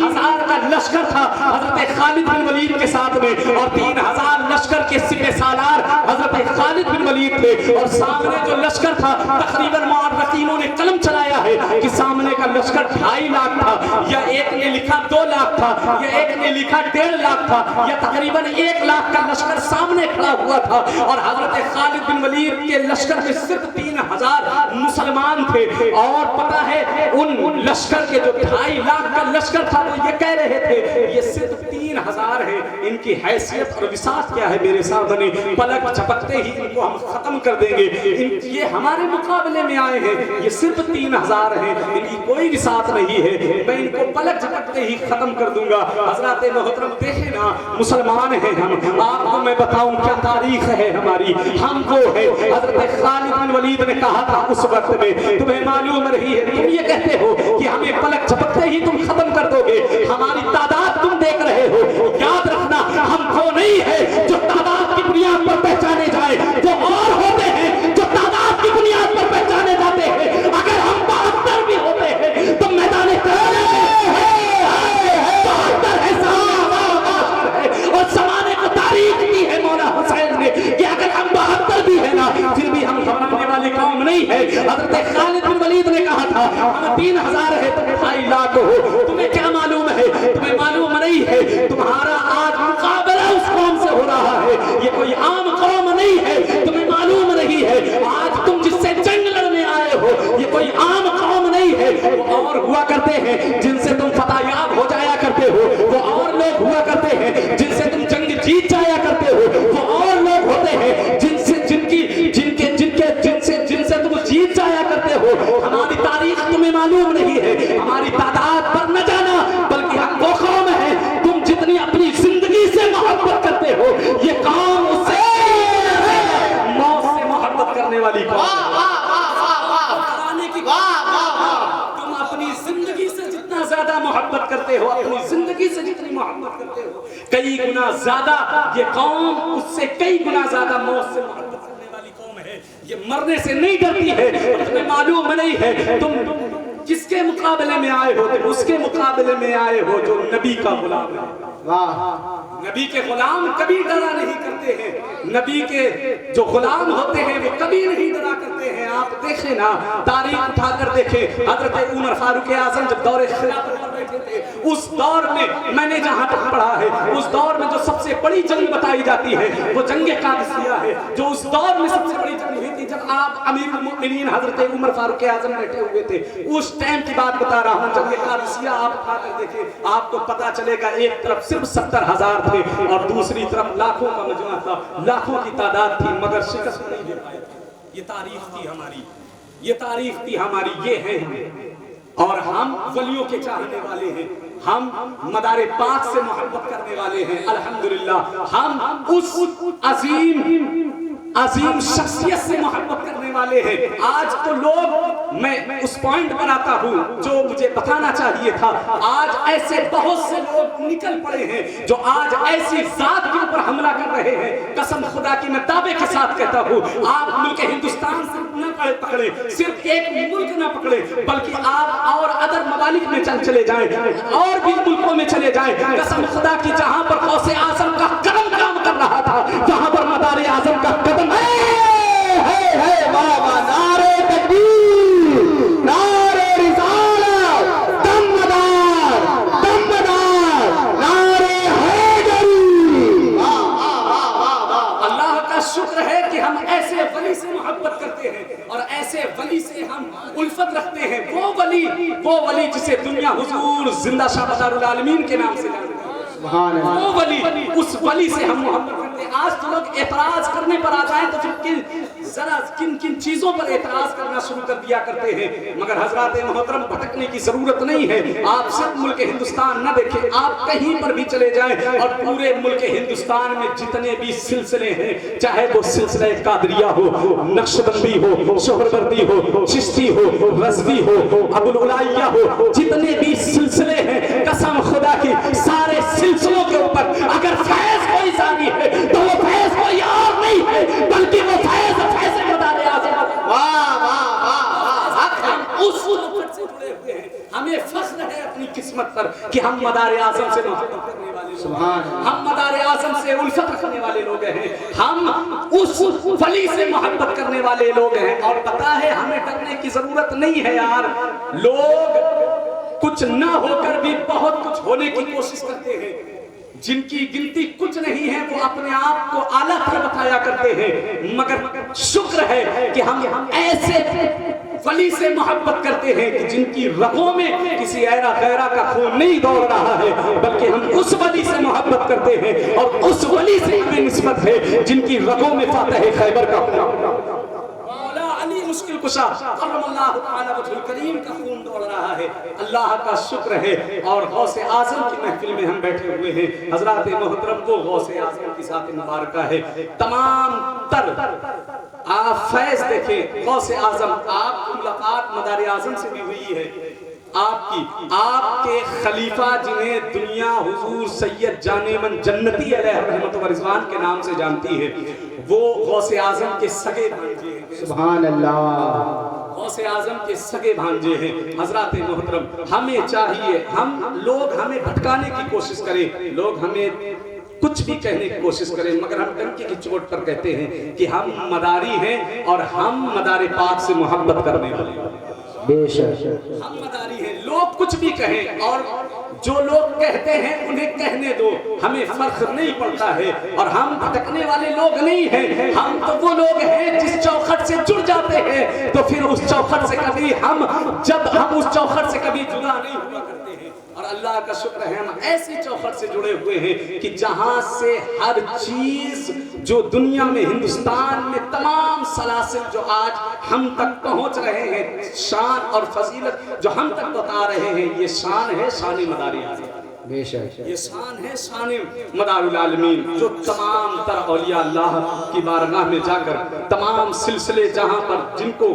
3000 کا لشکر تھا حضرت خالد بن ولید کے ساتھ میں، اور 3000 لشکر کے سپہ سالار حضرت خالد بن ولید تھے، اور سامنے جو لشکر تھا تقریباً مورخینوں نے قلم چلایا ہے کہ سامنے کا لشکر 2.5 لاکھ تھا، یا ایک نے لکھا 2 لاکھ تھا، یا ایک نے لکھا 1.5 لاکھ تھا، یا تقریباً 1 لاکھ کا لشکر سامنے کھڑا ہوا تھا، اور حضرت خالد بن ولید کے لشکر میں صرف 3000 مسلمان تھے، اور پتہ ہے ان لشکر کے جو 2.5 لاکھ کا لشکر تھا وہ یہ کہہ رہے تھے یہ صرف 3000 ہے، ان کی حیثیت اور وسعت کیا ہے میرے سامنے، پلک جھپکتے ہی ان کو ہم ختم کر دیں گے، یہ ہمارے مقابلے میں آئے ہیں، یہ صرف 3000 ہیں، ان کی کوئی وسعت نہیں ہے، میں ان کو پلک جھپکتے ہی ختم کر دوں گا۔ حضرات محترم دیکھیں نا، مسلمان ہیں ہم، آپ کو میں بتاؤں کیا تاریخ ہے ہماری، ہم وہ ہے حضرت خالد بن ولید نے کہا تھا اس وقت میں، تمہیں معلوم رہی ہے، تم یہ کہتے ہو کہ ہمیں پلک جھپکتے ہی تم ختم کر دو گے، ہماری تعداد تم دیکھ رہے ہو، یاد رکھنا ہم وہ نہیں ہے جو تعداد کی بنیاد پر پہچانے جائے، وہ اور ہوتے ہیں جو تعداد کی بنیاد پر پہچانے جاتے ہیں، اگر ہم 72 بھی ہوتے ہیں تو میدان اور زمانے کو تاریخ دی ہے مولا حسین نے کہ اگر ہم 72 بھی ہیں نا پھر بھی ہم گھبرانے والی قوم نہیں ہے۔ حضرت خالد بن ولید نے کہا تھا ہم 3000 ہے تم 2.5 لاکھ ہو، تمہیں کیا معلوم ہے، تمہیں معلوم نہیں ہے، تمہارا آج مقابلہ اس قوم سے ہو رہا ہے، یہ کوئی عام قوم نہیں ہے، تمہیں معلوم نہیں ہے، آج تم جس سے جنگ لڑنے آئے ہو یہ کوئی عام قوم نہیں ہے، وہ اور ہوا کرتے ہیں جن سے تم فتح یاب ہو جایا کرتے ہو، وہ اور لوگ ہوا کرتے ہیں جن سے تم جنگ جیت جایا کرتے ہو، وہ اور لوگ ہوتے ہیں جن سے تم جیت جایا کرتے ہو، ہماری تاریخ تمہیں معلوم نہیں ہے، ہماری تعداد پر نہ جانا، بلکہ ہم وہ قوم ہے تم جتنی اپنی زندگی سے محبت کرتے ہو یہ قوم اس سے موت سے محبت کرنے والی قوم تم اپنی زندگی سے جتنا زیادہ محبت کرتے ہو، اپنی زندگی سے جتنی محبت کرتے ہو کئی گنا زیادہ یہ قوم اس سے کئی گنا زیادہ موت سے محبت کرنے والی قوم ہے، یہ مرنے سے نہیں ڈرتی ہے، تمہیں معلوم نہیں ہے تم کس کے مقابلے میں آئے ہو، تم اس کے مقابلے میں آئے ہو جو نبی کا غلام ہے۔ نبی کے غلام کبھی ڈرا نہیں کرتے ہیں، نبی کے جو غلام ہوتے ہیں وہ کبھی نہیں ڈرا کرتے ہیں۔ آپ دیکھیں نا، تاریخ اٹھا کر دیکھیں، حضرت عمر فاروق اعظم جب دور خلافت پر بیٹھے تھے اس دور میں نے جہاں تک پڑھا ہے اس دور میں جو سب سے بڑی جنگ بتائی جاتی ہے وہ جنگ قادسیہ ہے، جو اس دور میں سب سے بڑی جنگ ہوئی تھی جب آپ امیر المؤمنین حضرت عمر فاروق اعظم بیٹھے ہوئے تھے، اس ٹائم کی بات بتا رہا ہوں۔ جنگ قادسیہ آپ اٹھا کر دیکھیں، آپ کو پتا چلے گا ایک طرف صرف 70,000 تھے اور دوسری طرف لاکھوں کا مجمع تھا، لاکھوں کی تعداد تھی مگر شکست نہیں دے پائے تھے۔ یہ تاریخ تھی ہماری، یہ تاریخ تھی ہماری، یہ ہے اور ہم ولیوں کے چاہنے والے ہیں، ہم مدار پاک سے محبت کرنے والے ہیں، الحمدللہ ہم اس عظیم شخصیت سے محبت کرنے والے ہیں۔ آج تو لوگ، میں اس پوائنٹ پر آتا ہوں جو مجھے بتانا چاہیے تھا، آج ایسے بہت سے لوگ نکل پڑے ہیں جو آج ایسی ذات کے اوپر حملہ کر رہے ہیں، قسم خدا کی میں دعوے کے ساتھ کہتا ہوں، آپ ملک ہندوستان سے نہ پکڑے، صرف ایک ملک نہ پکڑے بلکہ آپ اور ادر ممالک میں چلے جائیں، اور بھی ملکوں میں چلے جائیں، قسم خدا کی جہاں پر غوث اعظم کا قدم کام کر رہا تھا جہاں پر مدار اعظم کا قدم ہے بابا، نعرے تکبیر، نعرے رسالت، دمدار نعرے حیدری۔ اللہ کا شکر ہے کہ ہم ایسے ولی سے محبت کرتے ہیں اور ایسے ولی سے ہم الفت رکھتے ہیں، وہ ولی جسے دنیا حضور زندہ شاہ بدار العالمین کے نام سے جانتے ہیں، وہ ولی، اس ولی سے ہم محبت کرتے ہیں۔ آج تو لوگ اعتراض کرنے پر آ جائیں تو پھر ذرا کن چیزوں پر اعتراض کرنا شروع کر دیا کرتے ہیں، مگر حضرات محترم بھٹکنے کی ضرورت نہیں ہے۔ آپ صرف ملک ہندوستان نہ دیکھیں، آپ کہیں پر بھی چلے جائیں اور پورے ملک ہندوستان میں جتنے بھی سلسلے ہیں، چاہے وہ سلسلہ قادریہ ہو، نقشبندی ہو، شہروردی ہو، چشتی ہو، رضوی ہو، ابوالعلائیہ ہو، جتنے بھی سلسلے ہیں، قسم خدا کی سارے سلسلوں کے اوپر اگر فیض کوئی ثانی ہے تو وہ فیض کوئی اور نہیں ہے بلکہ وہ فیض مدار اعظم۔ ہم اس وقت سے جڑے ہوئے ہیں، ہمیں فخر ہے اپنی قسمت پر کہ ہم مدار اعظم سے محبت کرنے والے لوگ ہیں، ہم مدار اعظم سے الفت رکھنے والے لوگ ہیں، ہم اس ولی سے محبت کرنے والے لوگ ہیں. اور پتہ ہے ہمیں ڈرنے کی ضرورت نہیں ہے یار. لوگ کچھ نہ ہو کر بھی بہت کچھ ہونے کی کوشش کرتے ہیں، جن کی گنتی کچھ نہیں ہے وہ اپنے آپ کو اعلیٰ تر بتایا کرتے ہیں. مگر شکر ہے کہ ہم ایسے ولی سے محبت کرتے ہیں کہ جن کی رگوں میں کسی ایرا غیرہ کا خون نہیں دوڑ رہا ہے، بلکہ ہم اس ولی سے محبت کرتے ہیں اور اس ولی سے ہمیں نسبت ہے جن کی رگوں میں فاتح خیبر کا مولا علی مشکل کشا کرم اللہ تعالی وجہ الکریم کا خون دوڑ رہا ہے. اللہ کا شکر ہے. اور غوث اعظم کی محفل میں ہم بیٹھے ہوئے ہیں. حضرات محترم کو غوث اعظم کی ذات مبارکہ ہے. تمام تر آپ فیض دیکھیں. غوث اعظم آپ کی ملاقات مدار اعظم سے بھی ہوئی ہے. آپ کے خلیفہ جنہیں دنیا حضور سید جانے من جنتی علیہ رحمت و رضوان کے نام سے جانتی ہے، وہ غوث اعظم کے سگے بھانجے ہیں. سبحان اللہ. غوث اعظم کے سگے بھانجے ہیں. حضرات محترم ہمیں چاہیے، ہم لوگ ہمیں بھٹکانے کی کوشش کریں، لوگ ہمیں کچھ بھی کہنے کی کوشش کریں، مگر ہم ٹنکی کی چوٹ پر کہتے ہیں کہ ہم مداری ہیں اور ہم مدار پاک سے محبت کرنے والے ہیں. بے شک ہم مداری ہیں. لوگ کچھ بھی کہیں اور جو لوگ کہتے ہیں انہیں کہنے دو، ہمیں فرق نہیں پڑتا ہے. اور ہم بھٹکنے والے لوگ نہیں ہیں، ہم تو وہ لوگ ہیں جس چوکھٹ سے جڑ جاتے ہیں تو پھر اس چوکھٹ سے کبھی ہم اس چوکھٹ سے کبھی جدا نہیں ہوا کرتے ہیں. اور اللہ کا شکر ہے ہم ایسی چوکھٹ سے جڑے ہوئے ہیں کہ جہاں سے ہر چیز جو دنیا میں، ہندوستان میں تمام سلاسل جو آج ہم تک پہنچ رہے ہیں، شان اور فضیلت جو ہم تک بتا رہے ہیں، یہ شان ہے شان مدار اعظم. بے شک یہ شان ہے شان مدار العالمین، جو تمام تر اولیاء اللہ کی بارگاہ میں جا کر تمام سلسلے جہاں پر جن کو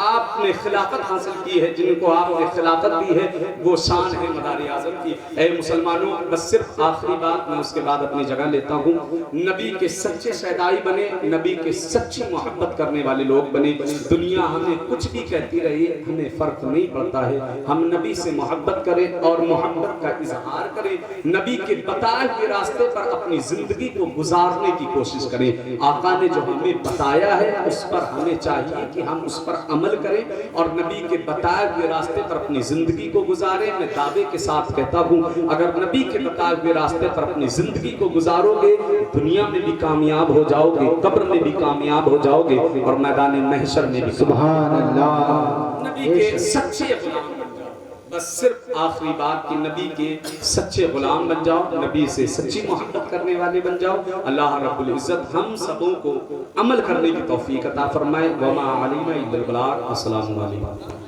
آپ نے خلافت حاصل کی ہے، جن کو آپ نے خلافت دی ہے، وہ شان ہے مدار اعظم کی. اے مسلمانوں، بس صرف آخری بات میں اس کے بعد اپنی جگہ لیتا ہوں. نبی کے سچے شیدائی بنے، نبی کے سچی محبت کرنے والے لوگ بنے. دنیا ہمیں کچھ بھی کہتی رہی، ہمیں فرق نہیں پڑتا ہے. ہم نبی سے محبت کریں اور محبت کا اظہار کریں، نبی کے بتائے ہوئے راستے پر اپنی زندگی کو گزارنے کی کوشش کریں. آقا نے جو ہمیں بتایا ہے اس پر ہمیں چاہیے کہ ہم اس پر عمل کریں اور نبی کے بتائے ہوئے راستے پر اپنی زندگی کو گزاریں. میں دعوے کے ساتھ کہتا ہوں، اگر نبی کے بتائے ہوئے راستے پر اپنی زندگی کو گزارو گے، دنیا میں بھی کامیاب ہو جاؤ گے، قبر میں بھی کامیاب ہو جاؤ گے اور میدان محشر میں بھی. سبحان اللہ. نبی کے سچے غلام بن جاؤ. بس صرف آخری بات کہ نبی کے سچے غلام بن جاؤ، نبی سے سچی محبت کرنے والے بن جاؤ. اللہ رب العزت ہم سبوں کو عمل کرنے کی توفیق عطا فرمائے. وما علینا الا البلاغ. السلام علیکم.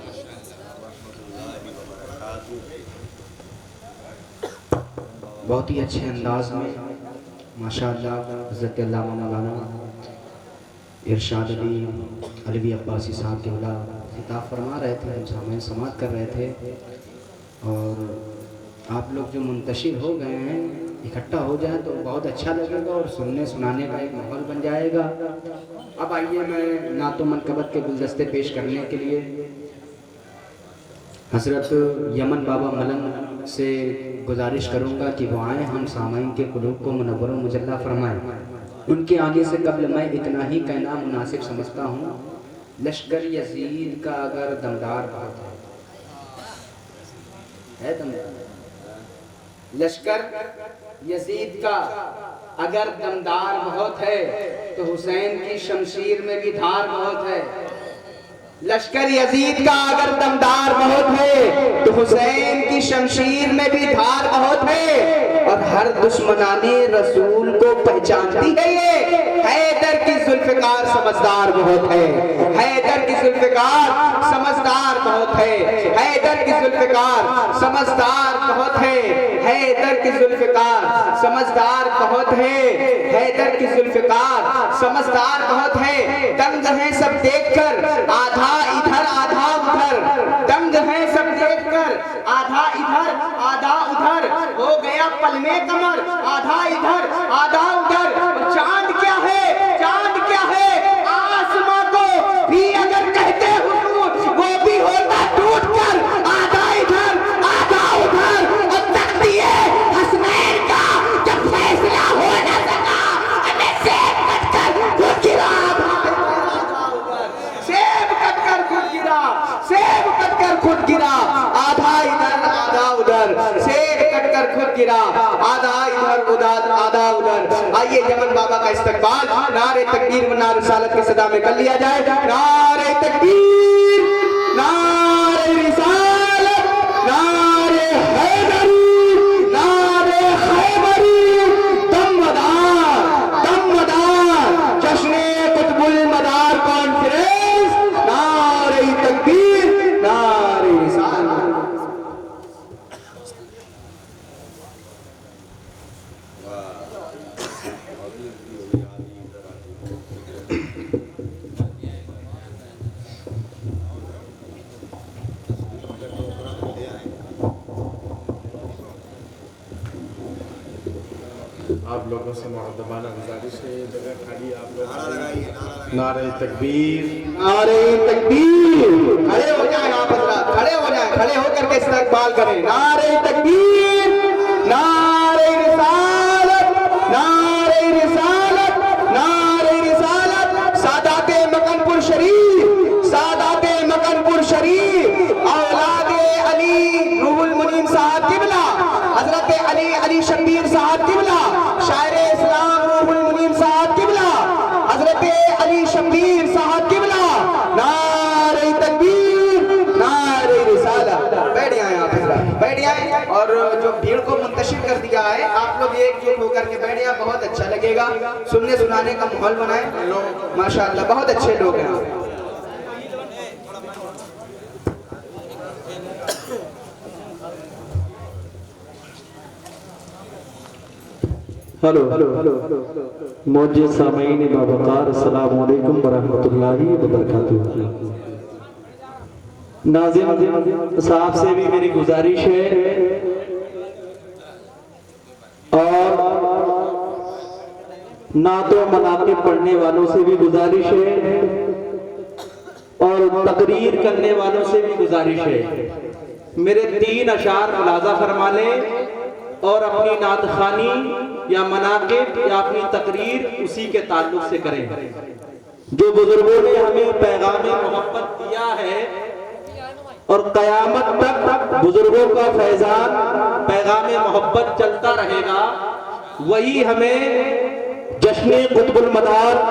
بہت ہی اچھے انداز میں ماشاءاللہ حضرت علامہ مولانا ارشاد علی علوی عباسی صاحب کے بلا خطاب فرما رہے تھے، ہم سامعین سماعت کر رہے تھے. اور آپ لوگ جو منتشر ہو گئے ہیں اکٹھا ہو جائیں تو بہت اچھا لگے گا اور سننے سنانے کا ایک ماحول بن جائے گا. اب آئیے میں نعت و منقبت کے گلدستے پیش کرنے کے لیے حضرت یمن بابا ملنگ سے گزارش کروں گا کہ وہ آئیں، ہم سامعین کے قلوب کو منور و مجلہ فرمائیں. ان کے آگے سے قبل میں اتنا ہی کہنا مناسب سمجھتا ہوں، لشکر یزید کا اگر دمدار بہت ہے دمدار، لشکر یزید کا اگر دمدار بہت ہے تو حسین کی شمشیر میں بھی دھار بہت ہے. لشکر یزید کا اگر دمدار بہت ہے تو حسین کی شمشیر میں بھی دھار بہت ہے. اور ہر دشمنان رسول کو پہچانتی ہے یہ حیدر کی ذوالفقار سمجھدار بہت ہے. حیدر کی ذوالفقار سمجھدار بہت ہے. حیدر کی ذوالفقار سمجھدار بہت ہے. حیدر کی ذوالفقار سمجھدار بہت ہے. حیدر کی ذوالفقار سمجھدار بہت ہے. دنگ ہیں سب دیکھ کر آدھا ادھر آدھا ادھر، دنگ ہیں سب دیکھ کر آدھا ادھر آدھا ادھر، ہو گیا پل میں کمر آدھا ادھر آدھا ادھر. چاند کیا ہے چاند کیا ہے آسماں کو بھی اگر کہتے حضور وہ بھی ہوتا ٹوٹ کر آدھا ادھر آدھا ادھر. اب تک لچک کر خود گرا آدھا ادھر آدھا ادھر آئیے یمن بابا کا استقبال نعرہ تکبیر و نعرہ رسالت کی صدا میں کر لیا جائے نعرہ تکبیر نعرہ رسالت نعرہ حیدری نعرہ خیبری دمدار جشن قطب المدار کانفرنس نعرہ تکبیر نعرہ رسالت آپ لوگوں سے مؤدبانہ گزارش ہے یہ جگہ خالی آپ لوگ نعرہ تکبیر نعرہ تکبیر کھڑے ہو جائیں آپ حضرات کھڑے ہو جائیں کھڑے ہو کر کے استقبال کریں نعرہ تکبیر نعرہ رسالت نعرہ رسالت نعرہ رسالت سادات مکن پور شریف سادات مکن پور شریف اولاد علی روح المنیم صاحب قبلہ حضرت علی شبیر صاحب قبلہ شاعر اسلام روح المنیم صاحب قبلہ حضرت علی شبیر صاحب قبلہ نعرہ تکبیر نعرہ رسالت بیٹھ جائیں آپ حضرات بیٹھ جائیں اور جو بھیڑ کو منتشر کر دیا ہے آپ لوگ ایک جٹ ہو کر کے بیٹھ جائیں بہت اچھا لگے گا سننے سنانے کا ماحول بنائیں ماشاءاللہ بہت اچھے لوگ ہیں ہلو معزز سامعین باوقار السلام علیکم ورحمۃ اللہ وبرکاتہ ناظم صاحب سے بھی میری گزارش ہے اور نعت و مناقب پڑھنے والوں سے بھی گزارش ہے اور تقریر کرنے والوں سے بھی گزارش ہے میرے 3 اشعار ملاحظہ فرما لیں اور اپنی نعت خوانی یا مناقب یا اپنی تقریر اسی کے تعلق سے کریں جو بزرگوں نے ہمیں پیغام محبت دیا ہے اور قیامت تک بزرگوں کا فیضان پیغام محبت چلتا رہے گا وہی ہمیں جشن قطب المدار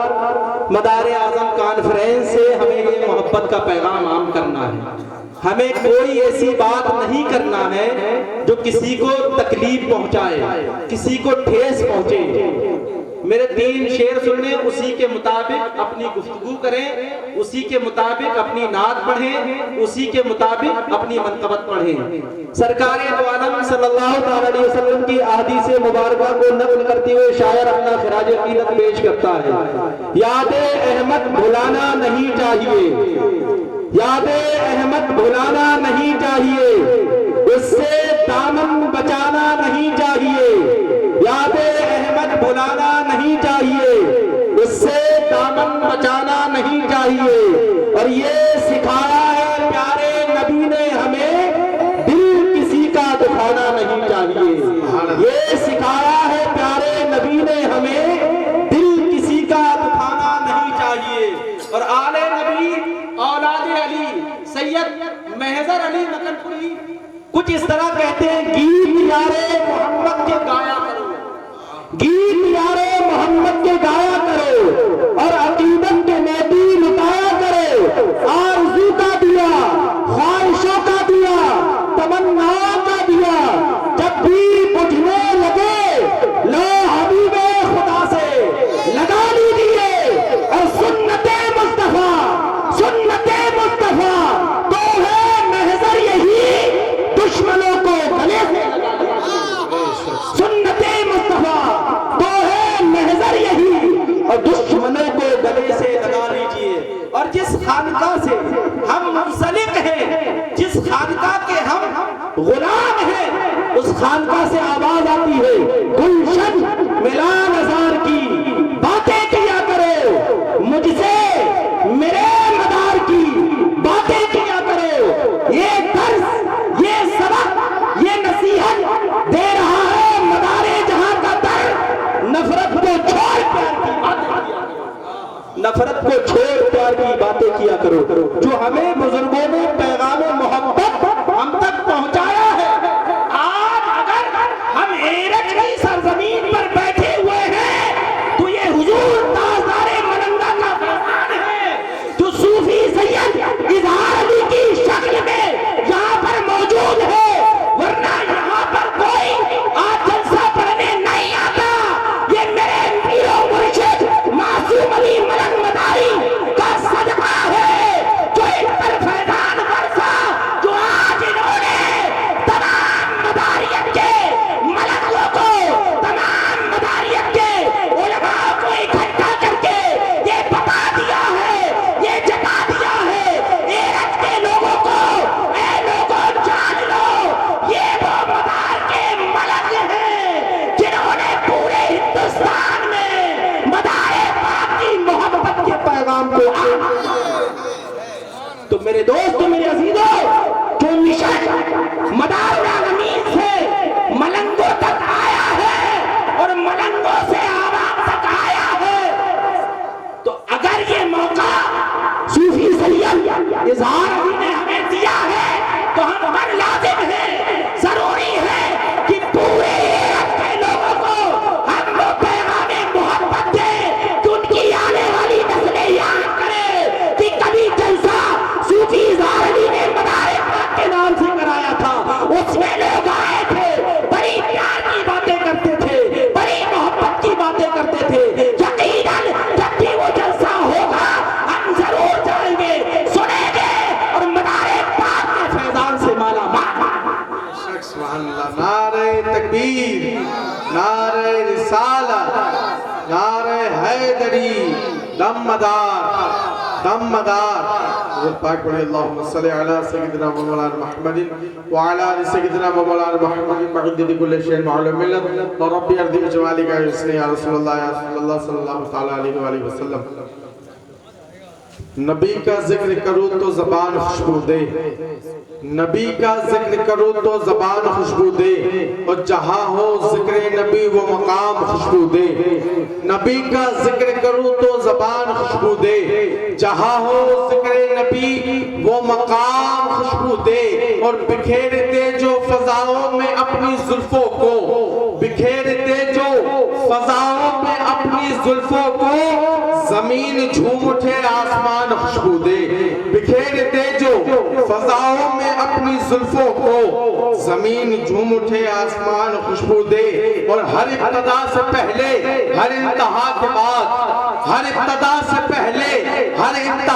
مدار اعظم کانفرنس سے ہمیں یہ محبت کا پیغام عام کرنا ہے ہمیں کوئی ایسی بات نہیں کرنا ہے جو کسی کو تکلیف پہنچائے کسی کو ٹھیس پہنچے میرے 3 شعر سنیں اسی کے مطابق اپنی گفتگو کریں اسی کے مطابق اپنی نعت پڑھیں اسی کے مطابق اپنی منقبت پڑھیں سرکار دو عالم صلی اللہ علیہ وسلم کی احادیث مبارکہ کو نقل کرتے ہوئے شاعر اپنا خراج عقیدت پیش کرتا ہے یاد احمد بھلانا نہیں چاہیے یاد احمد بھلانا نہیں چاہیے اس سے دامن بچانا نہیں چاہیے یاد احمد بھلانا نہیں چاہیے اس سے دامن بچانا نہیں چاہیے اور یہ سکھایا ہے پیارے نبی نے ہمیں دل کسی کا دکھانا نہیں چاہیے یہ سکھایا ہے پیارے نبی نے ہمیں دل کسی کا دکھانا نہیں چاہیے اور آل نبی اولاد علی سید محضر علی مکن پوری کچھ اس طرح کہتے ہیں گیت یارے محمد کے گایا کرو گیت یارے محمد کے گایا کرو اور عقیدت کے میدی لٹایا کرو آرزو کا دیا خواہشوں کا دیا تمنا کا دیا جب بھی بجھنے لگے لو حبیب خدا سے لگا لیجیے اور سنت مصطفیٰ تو ہے محضر یہی دشمنوں کو گلے سے سنت مصطفیٰ تو ہے محضر یہی اور دشمنوں کو گلے سے لگا لیجئے اور جس خانقاہ سے ہم منسلک ہیں جس خانقاہ کے ہم غلام ہیں اس خانقاہ سے آواز آتی ہے گلشن ملا نظار کی باتیں کیا کرو مجھ سے میرے مدار کی باتیں کیا کرو یہ درس یہ سبق یہ نصیحت دے رہا ہے مدار جہاں کا در نفرت کو چھوڑ پیار کی باتیں کیا کرو جو ہمیں بزرگوں نے پیغام محبت ہم تک پہنچایا ہے آج اگر ایرج کی سرزمین پر بیٹھے ہوئے ہیں تو یہ حضور تاجدار ملنگا کا فرمان ہے جو صوفی سید اظہار علی کی شکل میں یہاں پر موجود ہے، ورنہ یہاں پر کوئی آج جلسہ پڑھنے نہیں آتا۔ یہ میرے پیر و مرشد معصوم علی ملنگ مداری کا صدقہ ہے جو ان پر فیضان برسا، جو آج انہوں نے تمام مداریت کے ملنگوں کو، تمام مداریت کے علماء کو اکٹھا کر کے یہ بتا دیا ہے، یہ جتا دیا ہے ایرج کے لوگوں کو، اے لوگوں جان لو یہ وہ مدار کے ملنگ ہیں جنہوں نے پورے ہندوستان میں مدار پاک کی محبت کے پیغام کو تو میرے دوستو، میرے عزیزوں، جو مشن مدار العالمین سے ملنگوں تک آیا ہے اور ملنگوں سے عوام تک آیا ہے، تو اگر یہ موقع صوفی سید اظہار علی نے ہمیں دیا ہے تو ہم پر لازم ہے، ضروری ہے کہ پورے ایرج کے لوگوں کو ہم وہ پیغام محبت دیں کہ ان کی آنے والی نسلیں یاد کریں کہ کبھی جلسہ صوفی اظہار علی نے مدار پاک کے نام سے کرایا تھا، اس میں لوگ آئے تھے، بڑی پیار کی باتیں کرتے تھے، بڑی محبت کی باتیں کرتے تھے۔ یقیناً جب بھی وہ جلسہ ہوگا ہم ضرور جائیں گے، سنیں گے اور مدار پاک کے فیضان سے مالا مال۔ سبحان اللہ، نعرہ تکبیر، نعرہ رسالت، نعرہ حیدری، دم مدار، دم مدار۔ حضرت پاک پڑھے اللہم صلی علی سیدنا و مولانا محمد وعلی آل سیدنا و مولانا محمد معدد کل شیء معلوم ملت اور ربی ارضی بجمالی کا حسن یا رسول اللہ صلی اللہ تعالی علیہ وآلہ وسلم۔ نبی کا ذکر کرو تو زبان خوشبو دے، نبی کا ذکر کرو تو زبان خوشبو دے، اور جہاں ہو ذکر نبی وہ مقام خوشبو دے۔ نبی کا ذکر کرو تو زبان خوشبو دے، جہاں ہو ذکر نبی وہ مقام خوشبو دے، اور بکھیرتے جو فضاؤں میں اپنی زلفوں کو، بکھیرتے جو فضاؤں میں اپنی زلفوں کو، زمین جھوم اٹھے آسمان خوشبو دے۔ بکھیرتے جو فضاؤں میں اپنی زلفوں کو، زمین جھوم اٹھے آسمان خوشبو دے، اور ہر ابتدا سے پہلے ہر انتہا کے بعد، ہر ابتدا سے پہلے ہر انتہا